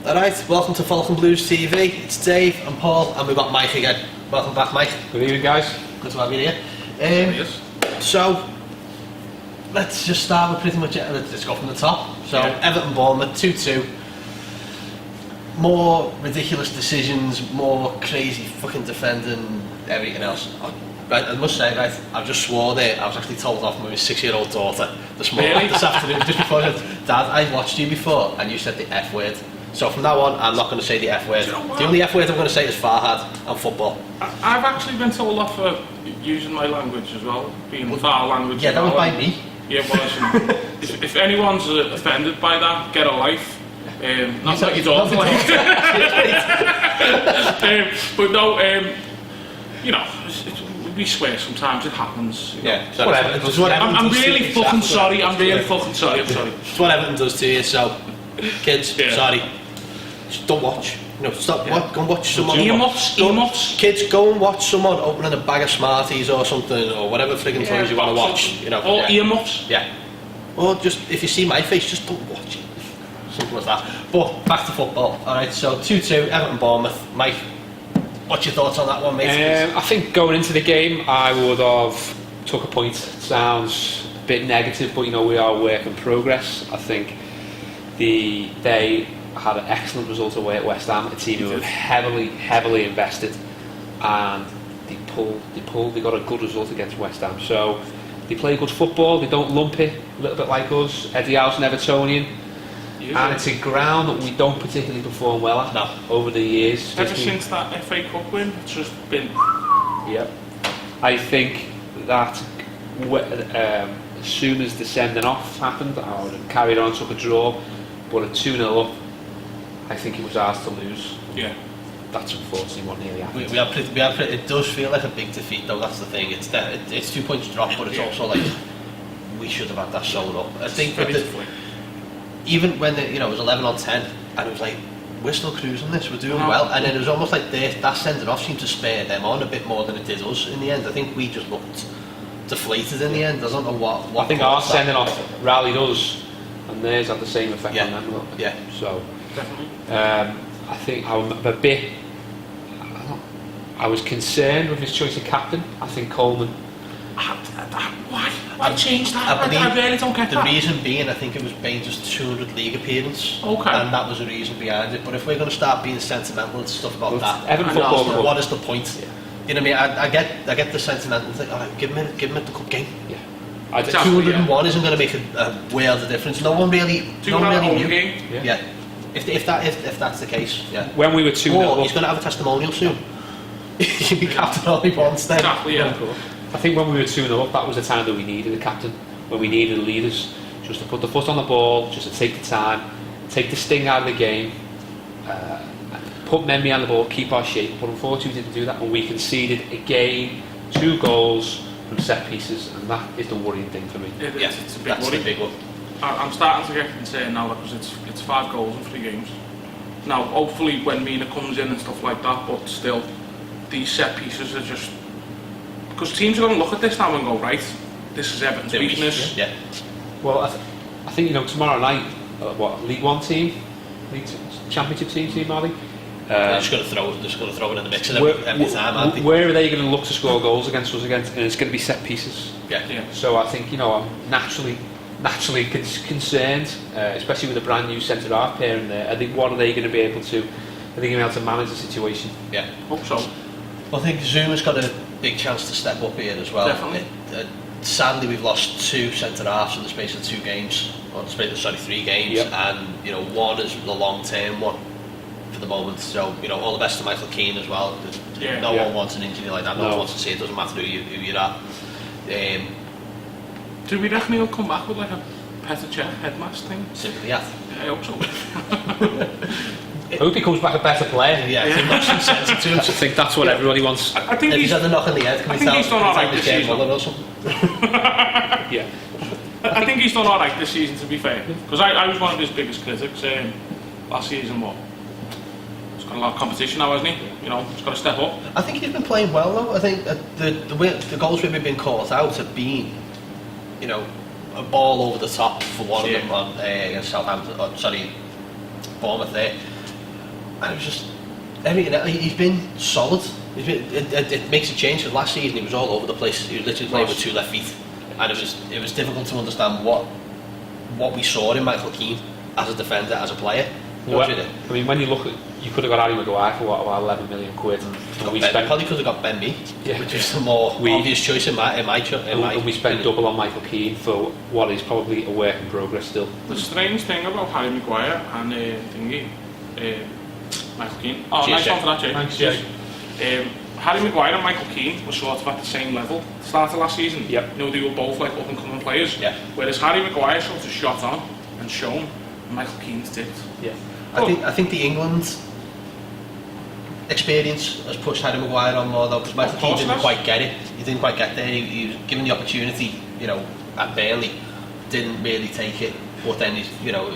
Alright, welcome to Falcon Blues TV. It's Dave and Paul, and we've got Mike again. Welcome back, Mike. Good evening, guys. Good to have you here. So, let's just start with pretty much, let's go from the top. So, Everton Bournemouth 2-2. More ridiculous decisions, more crazy fucking defending, everything else. Right, I must say, right, I've just swore there. I was actually told off by my 6-year-old daughter this afternoon, just before I said, Dad, I watched you before and you said the F word. So from now on, I'm not going to say the F word. The only F word I'm going to say is Farhad and football. I've actually been told off for using my language as well, being foul language. Yeah, that was by me. Yeah, it was. if anyone's offended by that, get a life. Not that you don't like. But no, you know, we swear sometimes, it happens. Yeah, whatever. I'm really fucking sorry. I'm really fucking sorry. I'm sorry. It's what Everton does to you. So, kids, sorry. Just don't watch. No, stop. Go and watch someone. Earmuffs. Kids, go and watch someone opening a bag of Smarties or something, or whatever friggin' toys you want to watch. You know. Or earmuffs. Yeah. Or just, if you see my face, just don't watch it. Simple as that. But back to football. Alright, so 2-2, Everton Bournemouth. Mike, what's your thoughts on that one, mate? I think going into the game, I would have took a point. Sounds a bit negative, but you know, we are a work in progress. I think they had an excellent result away at West Ham, a team who were heavily invested, and they got a good result against West Ham. So they play good football, they don't lump it, a little bit like us, Eddie House and Evertonian. And it's a ground that we don't particularly perform well at over the years. Ever since that FA Cup win, it's just been... Yep. I think that as soon as the sending off happened, I would have carried on, took a draw, but at 2-0 up, I think it was ours to lose. Yeah. That's unfortunately what nearly happened. It does feel like a big defeat though, that's the thing. It's 2 points drop, but it's also like, we should have had that sewn up. I think even when it was 11 on 10, and it was like, we're still cruising this, we're doing well, and then it was almost like that sending off seemed to spare them on a bit more than it did us in the end. I think we just looked deflated in the end. I don't know what I think our sending off rallied us, and theirs had the same effect on them a little bit. Yeah. So definitely. I think I'm a bit. I was concerned with his choice of captain. I think Coleman. Why change that? I really don't get that. The reason being, I think it was Baines' 200th league appearance. Okay. And that was the reason behind it. But if we're going to start being sentimental and stuff about that, Everton football, what is the point? Yeah. You know what I mean? I get the sentimental thing. Alright, give him the cup game. Yeah. 201 isn't going to make a world of difference. No one really knew. Game. Yeah. If that's the case, yeah. When we were 2-0 he's going to have a testimonial soon. He can be captain all he wants then. Exactly, yeah. I think when we were 2-0 up, that was the time that we needed a captain, when we needed leaders, just to put the foot on the ball, just to take the time, take the sting out of the game, put men behind the ball, keep our shape. But unfortunately we didn't do that, and we conceded again 2 goals from set pieces, and that is the worrying thing for me. It's a big That's worry. the big one. I'm starting to get concerned now because it's 5 goals in 3 games. Now, hopefully when Mina comes in and stuff like that, but still, these set pieces are just... Because teams are going to look at this now and go, right, this is Everton's weakness. Yeah. Well, I think tomorrow night, League One team, Championship team, are they? They're just going to throw it in the mix every time, aren't they? Where are they going to look to score goals against us again? And it's going to be set pieces. Yeah. So I think I'm naturally concerned, especially with a brand new centre half pair in there. I think what are they going to be able to? Are they going to be able to manage the situation? Yeah. Hope so. Well, I think Zuma's got a big chance to step up here as well. Definitely. Sadly, we've lost 2 centre halves in the space of 2 games, or in the space of 3 games, and one is the long-term one for the moment. So all the best to Michael Keane as well. No one wants an injury like that. No one wants to see it. Doesn't matter who you're at. Do we reckon he'll come back with like a Petr Cech headmask thing? Simply, yeah. I hope so. I hope he comes back a better player. Yeah, I think that's some sense to him. I think that's what everybody wants. I think he's had a knock on the head. I think he's done alright this season. Yeah. I think he's done alright this season, to be fair. Because I was one of his biggest critics last season. What? got a lot of competition now, hasn't he? You know, he's got to step up. I think he's been playing well though. I think the goals where we've been caught out have been, you know, a ball over the top for one of them on against Southampton. Bournemouth there, and it was just he's been solid. It makes a change. Because last season he was all over the place. He was literally playing with 2 left feet, and it was difficult to understand what we saw in Michael Keane as a defender, as a player. Well, I mean, when you look at, you could have got Harry Maguire for what, about 11 million quid, and we probably could have got Ben Mee, which is the more obvious choice in my and we spent double on Michael Keane for what is probably a work in progress still. The strange thing about Harry Maguire and Michael Keane. Oh, nice one for that, Jay. Thanks, Jay. Harry Maguire and Michael Keane were sort of at the same level at the start of last season. Yep. You know, they were both like up and coming players. Yeah. Whereas Harry Maguire sort of shot on and shown, and Michael Keane's dipped. Yeah. I think the England experience has pushed Harry Maguire on more though, because Michael Keane didn't quite get it. He didn't quite get there. He was given the opportunity, you know, at Burnley, didn't really take it. But then it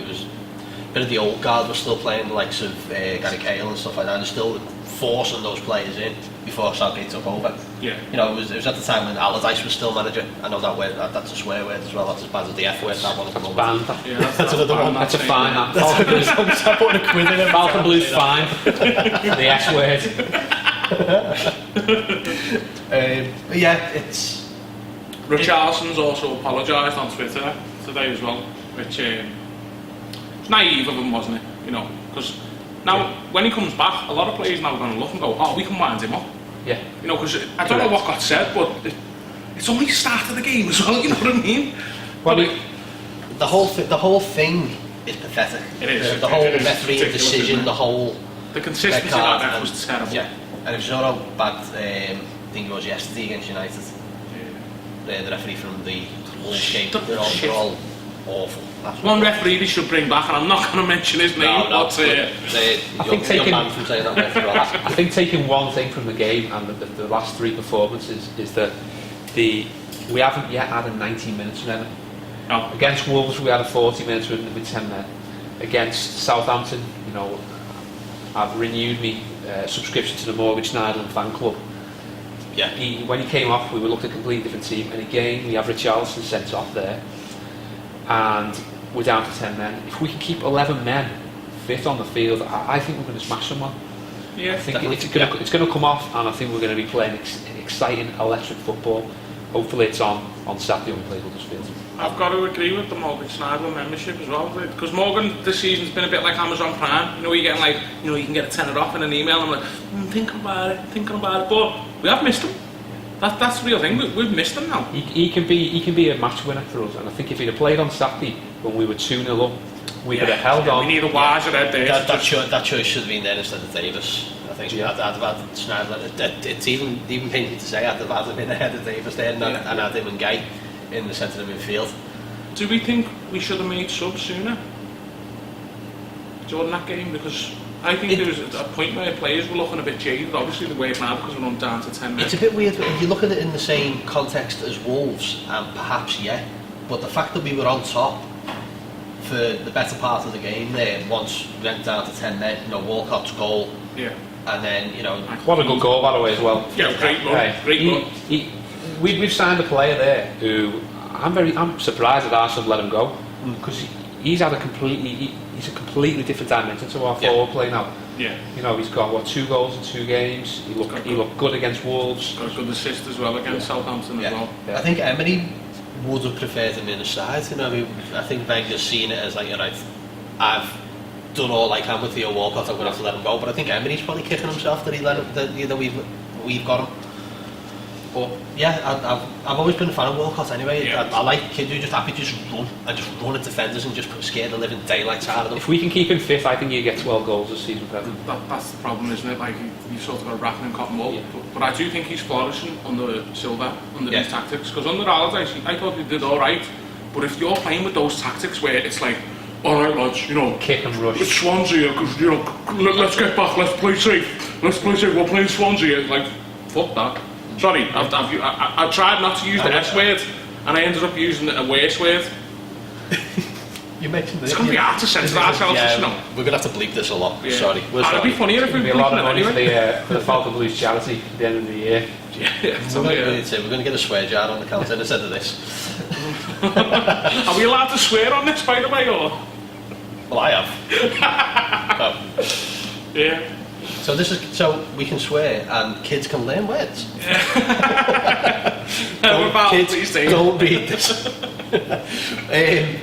was a bit of the old guard was still playing the likes of Gary Cahill and stuff like that, and still forcing those players in before Southgate took over. Yeah. You know, it was at the time when Allardyce was still manager. I know that word, that's a swear word as well. That's as bad as the F word. That one. That's another one. That's a fine. Falcon Blues. I'm putting a quiz in it. Falcon Blues fine. The S word. But yeah, it's. Richarlison's also apologised on Twitter today as well, which it's naive of him, wasn't it? You know, because now when he comes back, a lot of players now are going to look and go, "Oh, we can wind him up." Yeah. You know, because I don't know what got said, but it's only started the game as well. You know what I mean? Well, the whole thing is pathetic. It is. The whole referee decision, the consistency of that was terrible. Yeah, and it was how bad. I think it was yesterday against United. The referee from the Wolves game. They're all awful. One referee they should bring back, and I'm not going to mention his name, but I think taking one thing from the game and the last 3 performances is that we haven't yet had a 90 minutes from them. No. Against Wolves we had a 40 minutes with 10 men. Against Southampton, you know, I've renewed my subscription to the Mortgage Nyland fan club. Yeah. When he came off, we looked at a completely different team, and again we have Richarlison sent off there, and we're down to 10 men. If we can keep 11 men fit on the field, I think we're going to smash someone. Yeah, I think it's going to come off, and I think we're going to be playing exciting, electric football. Hopefully it's on Saturday when we play Huddersfield. I've got to agree with the Morgan Schneider membership as well, because Morgan this season's been a bit like Amazon Prime. You know, you're getting like, you know, you can get a tenner off in an email, and I'm like, thinking about it, but we have missed him. That's the real thing. We've missed him now. He can be a match winner for us, and I think if he'd have played on Saturday when we were 2-0 up, we could have held on. We need a wiser head there. That choice should have been there instead of Davis. I think I'd have had Schneider. It's even painful to say I'd have had him in ahead of Davis there, and had him and Guy in the centre of the midfield. Do we think we should have made subs sooner during that game? Because I think there was a point where players were looking a bit jaded. Obviously, the way now because we're on down to 10 minutes. It's a bit weird if you look at it in the same context as Wolves, and perhaps but the fact that we were on top for the better part of the game there, once we went down to 10 men, you know, Walcott's goal, and then what a good goal by the way as well. Yeah, great goal. Great goal. We've signed a player there who I'm surprised that Arsenal let him go, because he's a completely different dimension to our forward play now. Yeah. You know, he's got 2 goals in 2 games. He looked good against Wolves. Got a good assist as well against Southampton as well. I think Emery would have preferred him in the side. You know, I think Wenger's seen it as like, you know, I've done all I can with Theo Walcott. I'm going to have to let him go. But I think Emery's probably kicking himself that he let him. That we've got him. But yeah, I've always been a fan of Walcott anyway. I like kids who just happy to just run at defenders and just scare the living daylights out of them. If we can keep him fit, I think you get 12 goals this season. That's the problem, isn't it? Like you've sort of got to wrap and cotton wool. But I do think he's flourishing under Silva, under these tactics. Because under Allardyce, I thought he did all right. But if you're playing with those tactics where it's like, all right, lads, you know, kick and rush. It's Swansea, because you know, let's get back, let's play safe. We're playing Swansea. Like, fuck that. Sorry, I tried not to use the S word, and I ended up using a worse word. You mentioned It's going to be hard to censor ourselves, you know. We're going to have to bleep this a lot. Yeah. Sorry. It'd be funnier if we It'd be a lot of money anyway. for the Falcon Blues charity at the end of the year. We're going to get a swear jar on the counter instead of this. Are we allowed to swear on this, by the way, or? Well, I have. Yeah. So we can swear and kids can learn words. Kids, don't read this.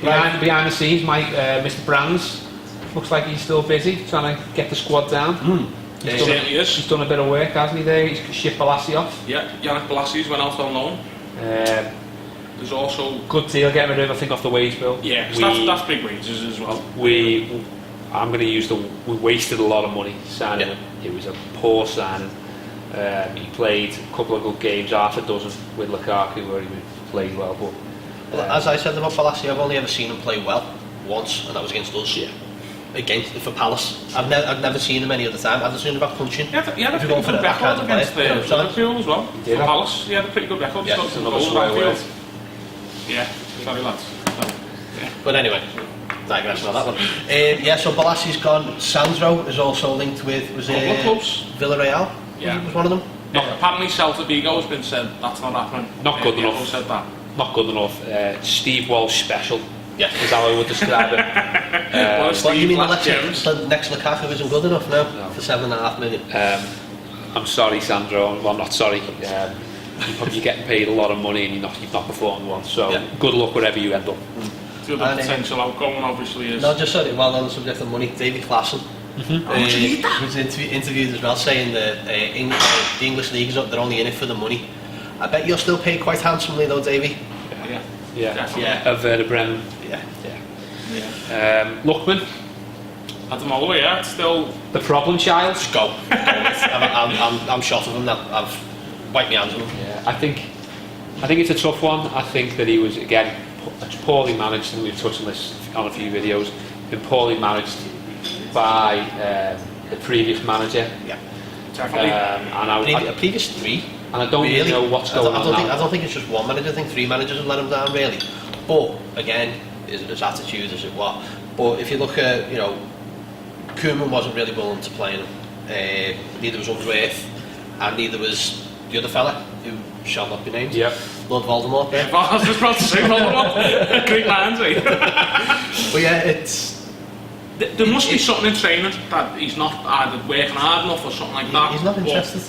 Behind the scenes, Mr. Brands looks like he's still busy trying to get the squad down. He's done a bit of work, hasn't he? There, he's shipped Balassi off. Yeah, Yannick Balassi's went out on loan. There's also good deal getting rid of him, I think, off the wage bill. Yeah, that's big wages as well. I'm going to use we wasted a lot of money signing him. It was a poor signing. He played a couple of good games, half a dozen with Lukaku where he played well. But as I said about Balassi, I've only ever seen him play well once, and that was against us. Yeah. For Palace. I've never seen him any other time. I've just seen him about punching. Yeah, he had a pretty good record against Liverpool as well. For Palace, he had a pretty good record. Yeah, it's another swear word. Yeah, sorry lads. But anyway, digression on that one. So Balassi's gone. Sandro is also linked with, Villarreal? Yeah. Was one of them? Apparently Celta Vigo has been said that's not happening. Not good enough. Said that. Not good enough. Steve Walsh special. Yeah. Is how I would describe it. What you mean the next Lukaku isn't good enough now for $7.5 million? I'm sorry, Sandro. Well, I'm not sorry. You're getting paid a lot of money and you've not performed once. So good luck wherever you end up. The other potential outcome obviously is. No, just sorry. While on the subject of money, David Klassen. Was interviewed as well, saying that the English league is up. They're only in it for the money. I bet you're still paid quite handsomely though, Davey. Yeah. Of Werder Bremen. Lookman. Adam Holloway, it's still the problem child. Just go. I'm shot of him now. I've wiped my hands on him. Yeah, I think it's a tough one. I think that he was again poorly managed, and we've touched on this on a few videos. Been poorly managed by the previous manager. Yeah, definitely. And previous three. And I don't really know what's going on now. I don't think it's just one manager. I think three managers have let him down, really. But again, is it his attitude? Is it what? But if you look at, Koeman wasn't really willing to play him. Neither was Unsworth, and neither was the other fella who shall not be named. Yeah. Lord Voldemort. Yeah, I was just about to say Voldemort. Great man, But yeah, it's. There must be something in training that he's not either working hard enough or something like that. He's not interested.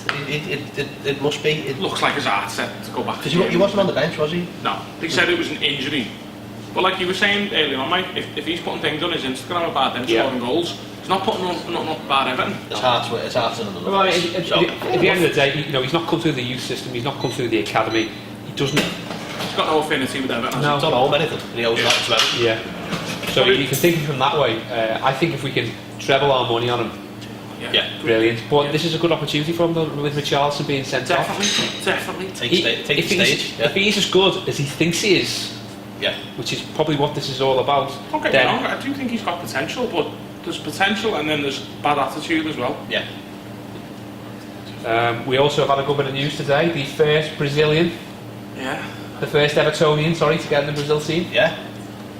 It must be. It looks like his heart set to go back. Because he wasn't on the bench, was he? No, they said it was an injury. But like you were saying earlier on, Mike, if he's putting things on his Instagram about them scoring goals, he's not putting nothing up about Everton. It's hard to another. Well, at the end of the day, he's not come through the youth system. He's not come through the academy. He doesn't. He's got no affinity with Everton. No, don't own anything. And he owes that to Everton. Yeah. So you can think of him that way. I think if we can treble our money on him, brilliant. But this is a good opportunity for him with Richarlison being sent off. Definitely. Take the stage. If he's as good as he thinks he is, which is probably what this is all about. Don't get me wrong, I do think he's got potential, but there's potential and then there's bad attitude as well. Yeah. We also have had a good bit of news today. The first Brazilian, the first Evertonian, to get in the Brazil team. Yeah.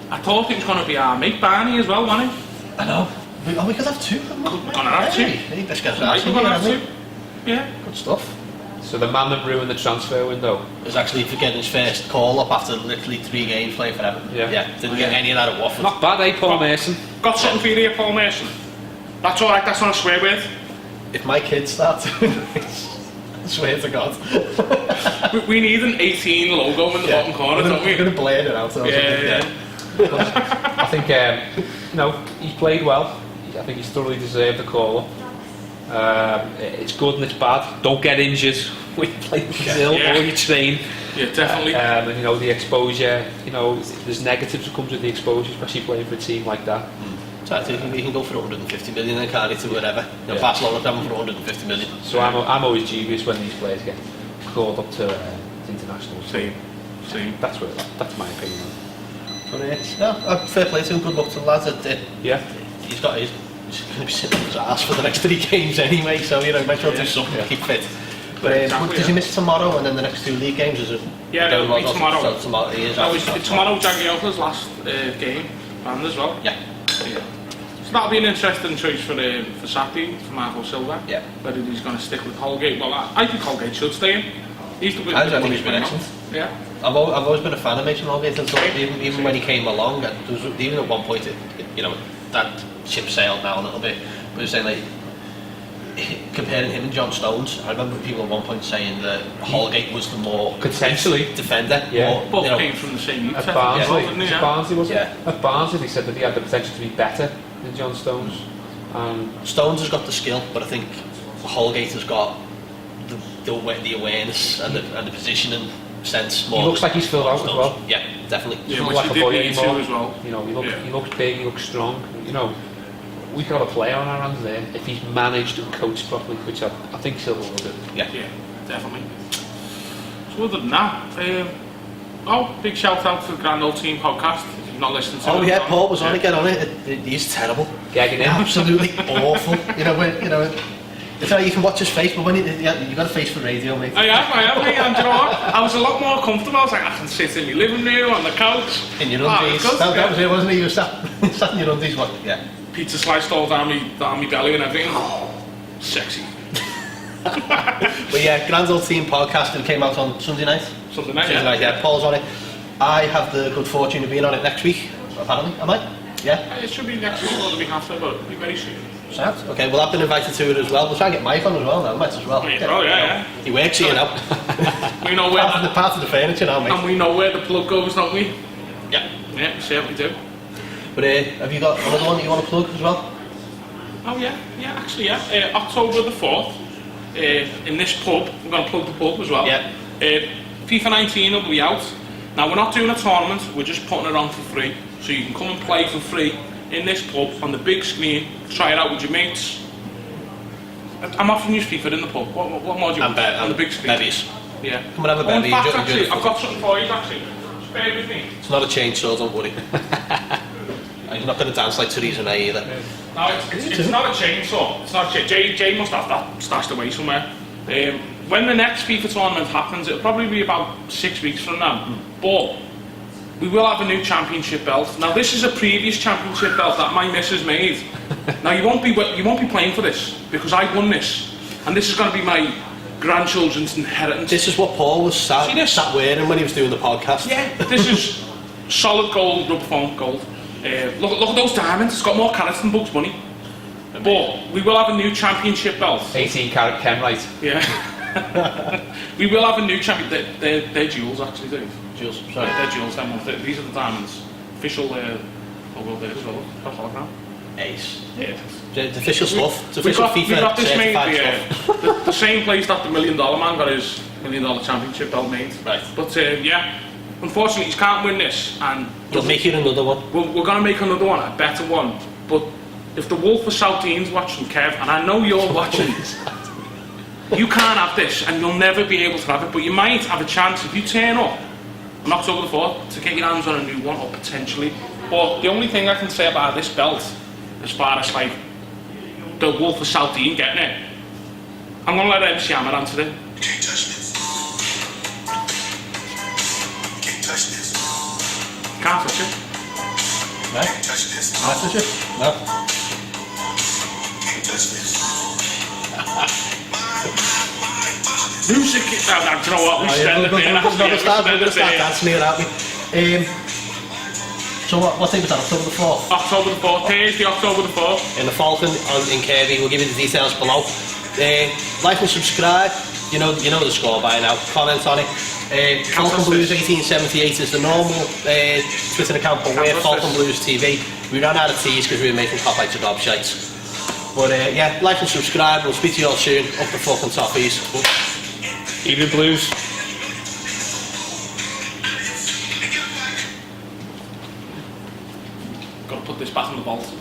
I thought it was going to be our mate Barney as well, wasn't it? I know. We could have two. We're going to have two. Let's get we're going to have two. Yeah. Good stuff. So the man that ruined the transfer window was actually getting his first call up after literally 3 games playing for Everton. Yeah. Didn't get any of that at Watford. Not bad, Paul Mason? Got something for you here, Paul Mason. That's alright, that's not a swear word. If my kids start I swear to God. we need an 18 logo in the bottom corner, don't we? We're going to blade it out. I think he's played well. I think he's thoroughly deserved the call up. It's good and it's bad. Don't get injured when you play Brazil or you train. Yeah, definitely. And the exposure. There's negatives that comes with the exposure, especially playing for a team like that. So I think he can go for 150 million and carry to wherever. Barcelona have him for 150 million. So I'm always dubious when these players get called up to internationals. Same. That's my opinion. But fair play to him. Good luck to the lads. He's going to be sitting on his ass for the next 3 games anyway. So might as well do something to keep fit. But does he miss tomorrow and then the next 2 league games? Is it? Yeah, it'll be tomorrow. So tomorrow he is. Tomorrow Jagielka's last game. band as well. Yeah. Yeah. So that'll be an interesting choice for Saturday, for Marco Silva. Yeah. Whether he's going to stick with Holgate. Well, I think Holgate should stay in. He's the I think he's been excellent. Yeah. I've always been a fan of Mason Holgate, and so even when he came along, even at one point, that ship sailed now a little bit. But you're saying like comparing him and John Stones, I remember people at one point saying that Holgate was the more potentially defender. Yeah. Both came from the same youth. At Barnsley, Yeah. Barnsley wasn't Yeah. it? At Barnsley, they said that he had the potential to be better than John Stones. Stones has got the skill, but I think Holgate has got the awareness and the positioning sense more. He looks like he's filled out as well. Yeah, definitely. Yeah, Doesn't which look he like a did boy need to anymore. as well. You know, he looks big, he looks strong. You know, we've got a player on our hands there if he's managed and coached properly, which I think Silva will do. Yeah, definitely. So other than that, big shout out to the Grand Old Team podcast. If you've not listened to it. Oh yeah, Paul was on it. Get on it. He's terrible. Gagging him. Absolutely awful. It's like you can watch his face, but when you got a face for radio, mate. I am, mate. And do you know what? I was a lot more comfortable. I was like, I can sit in my living room on the couch. In your undies. That was it, wasn't it? You were sat in your undies. What? Yeah. Pizza sliced all down my belly and everything. Oh, sexy. But yeah, Grand Old Team podcast came out on Sunday night. Sunday night, yeah. Paul's on it. I have the good fortune of being on it next week. Apparently, am I? Yeah. It should be next week or the week after, but it'll be very soon. Okay, well I've been invited to it as well. We'll try and get Mike on as well now, might as well. Yeah. He works here now. We know where part of the furniture now, mate. And we know where the plug goes, don't we? Yeah. Yeah, we certainly do. But have you got another one that you want to plug as well? Oh yeah, October the 4th, in this pub, we're going to plug the pub as well. Yeah. FIFA 19 will be out. Now we're not doing a tournament, we're just putting it on for free. So you can come and play for free in this pub on the big screen, try it out with your mates. I'm offering you FIFA in the pub. What more do you want? On the big screen? Bevies. Yeah. Come and have a bevy. In fact, actually, I've got something for you actually. Just bear with me. It's not a chainsaw, don't worry. He's not going to dance like Theresa May either. No, it's not a chainsaw. It's not a chainsaw. Jay must have that stashed away somewhere. When the next FIFA tournament happens, it'll probably be about 6 weeks from now. But we will have a new championship belt. Now this is a previous championship belt that my missus made. Now you won't be playing for this because I won this, and this is going to be my grandchildren's inheritance. This is what Paul was sat wearing when he was doing the podcast. Yeah, this is solid gold, rubber foam gold. Look at those diamonds. It's got more carats than Bugs Bunny. But we will have a new championship belt. 18 carat Kenrite. Yeah. We will have a new champion. They're jewels actually, Dave. Jewels, sorry. They're jewels. These are the diamonds. Official. World there as well. Hologram. Ace. Yeah. The official stuff. It's official FIFA. We got this made. Stuff. The same place that the $1 Million Man got his $1 Million championship belt made. Right. But yeah. Unfortunately, you can't win this, and we'll make you another one. We're going to make another one, a better one. But if the Wolf of Southean's watching, Kev, and I know you're watching, you can't have this, and you'll never be able to have it. But you might have a chance if you turn up on October the 4th to get your hands on a new one, or potentially. But the only thing I can say about this belt, as far as like the Wolf of Southean getting it, I'm going to let MC Hammer answer it. You can't touch this. Can't touch it. No? Can't touch this. Can't touch it? No. Can't touch this. Music. Do you know what? We're going to start dancing here, aren't we? So what thing was that? October the 4th? October the 4th. Thursday, October the 4th. In the Falcon in Kirby. We'll give you the details below. Like and subscribe. You know the score by now. Comment on it. Falcon Blues 1878 is the normal Twitter account, but we're Falcon Blues TV. We ran out of teas because we were making cop-outs of gobshites. But yeah, like and subscribe. We'll speak to you all soon. Up the fucking toffees. Evening Blues. Got to put this back on the vault.